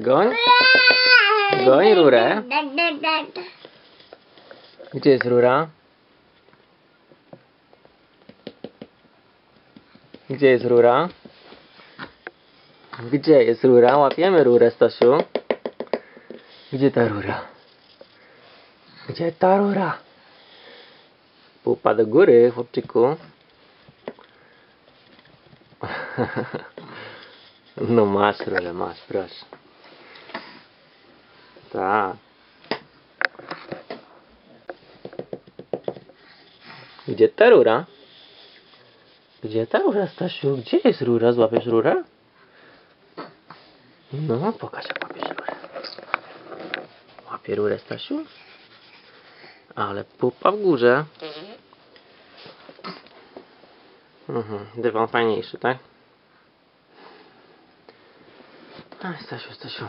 Goń. Goń rurę. Gdzie jest rura? Gdzie jest rura? Gdzie jest rura? Łapiemy rurę, Stasiu. Gdzie ta rura? Gdzie ta rura? Pupa do góry, chłopczyku. No masz rurę, masz, proszę. Tak. Gdzie ta rura? Gdzie ta rura, Stasiu? Gdzie jest rura? Złapiesz rurę? No, pokaż jak łapiesz rurę. Łapie rurę, Stasiu? Ale pupa w górze. Dywan fajniejszy, tak? Aj, Stasiu, Stasiu.